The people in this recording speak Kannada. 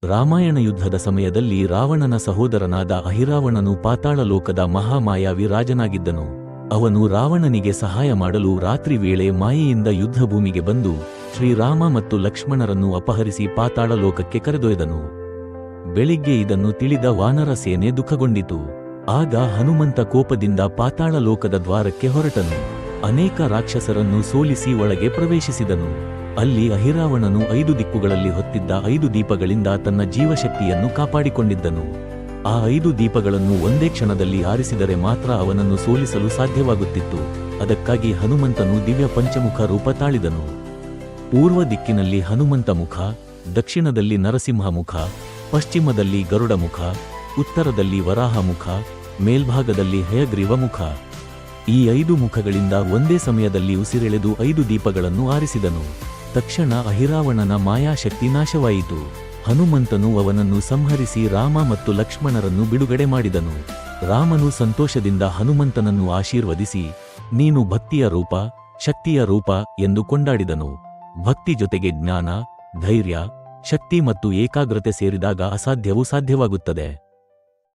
ರಾಮಾಯಣ ಯುದ್ಧದ ಸಮಯದಲ್ಲಿ ರಾವಣನ ಸಹೋದರನಾದ ಅಹಿರಾವಣನು ಪಾತಾಳಲೋಕದ ಮಹಾಮಾಯಾವಿ ರಾಜನಾಗಿದ್ದನು. ಅವನು ರಾವಣನಿಗೆ ಸಹಾಯ ಮಾಡಲು ರಾತ್ರಿ ವೇಳೆ ಮಾಯೆಯಿಂದ ಯುದ್ಧಭೂಮಿಗೆ ಬಂದು ಶ್ರೀರಾಮ ಮತ್ತು ಲಕ್ಷ್ಮಣರನ್ನು ಅಪಹರಿಸಿ ಪಾತಾಳಲೋಕಕ್ಕೆ ಕರೆದೊಯ್ದನು. ಬೆಳಿಗ್ಗೆ ಇದನ್ನು ತಿಳಿದ ವಾನರ ಸೇನೆ ದುಃಖಗೊಂಡಿತು. ಆಗ ಹನುಮಂತ ಕೋಪದಿಂದ ಪಾತಾಳಲೋಕದ ದ್ವಾರಕ್ಕೆ ಹೊರಟನು. ಅನೇಕ ರಾಕ್ಷಸರನ್ನು ಸೋಲಿಸಿ ಒಳಗೆ ಪ್ರವೇಶಿಸಿದನು. ಅಲ್ಲಿ ಅಹಿರಾವಣನು 5 ದಿಕ್ಕುಗಳಲ್ಲಿ ಹೊತ್ತಿದ್ದ 5 ದೀಪಗಳಿಂದ ತನ್ನ ಜೀವಶಕ್ತಿಯನ್ನು ಕಾಪಾಡಿಕೊಂಡಿದ್ದನು. ಆ 5 ದೀಪಗಳನ್ನು ಒಂದೇ ಕ್ಷಣದಲ್ಲಿ ಆರಿಸಿದರೆ ಮಾತ್ರ ಅವನನ್ನು ಸೋಲಿಸಲು ಸಾಧ್ಯವಾಗುತ್ತಿತ್ತು. ಅದಕ್ಕಾಗಿ ಹನುಮಂತನು ದಿವ್ಯ ಪಂಚಮುಖ ರೂಪ ತಾಳಿದನು. ಪೂರ್ವ ದಿಕ್ಕಿನಲ್ಲಿ ಹನುಮಂತ ಮುಖ, ದಕ್ಷಿಣದಲ್ಲಿ ನರಸಿಂಹ ಮುಖ, ಪಶ್ಚಿಮದಲ್ಲಿ ಗರುಡ ಮುಖ, ಉತ್ತರದಲ್ಲಿ ವರಾಹ ಮುಖ, ಮೇಲ್ಭಾಗದಲ್ಲಿ ಹಯಗ್ರೀವ ಮುಖ. ಈ 5 ಮುಖಗಳಿಂದ ಒಂದೇ ಸಮಯದಲ್ಲಿ ಉಸಿರೆಳೆದು 5 ದೀಪಗಳನ್ನು ಆರಿಸಿದನು. ತಕ್ಷಣ ಅಹಿರಾವಣನ ಮಾಯಾಶಕ್ತಿ ನಾಶವಾಯಿತು. ಹನುಮಂತನು ಅವನನ್ನು ಸಂಹರಿಸಿ ರಾಮ ಮತ್ತು ಲಕ್ಷ್ಮಣರನ್ನು ಬಿಡುಗಡೆ ಮಾಡಿದನು. ರಾಮನು ಸಂತೋಷದಿಂದ ಹನುಮಂತನನ್ನು ಆಶೀರ್ವದಿಸಿ, ನೀನು ಭಕ್ತಿಯ ರೂಪ, ಶಕ್ತಿಯ ರೂಪ ಎಂದು ಕೊಂಡಾಡಿದನು. ಭಕ್ತಿ ಜೊತೆಗೆ ಜ್ಞಾನ, ಧೈರ್ಯ, ಶಕ್ತಿ ಮತ್ತು ಏಕಾಗ್ರತೆ ಸೇರಿದಾಗ ಅಸಾಧ್ಯವು ಸಾಧ್ಯವಾಗುತ್ತದೆ.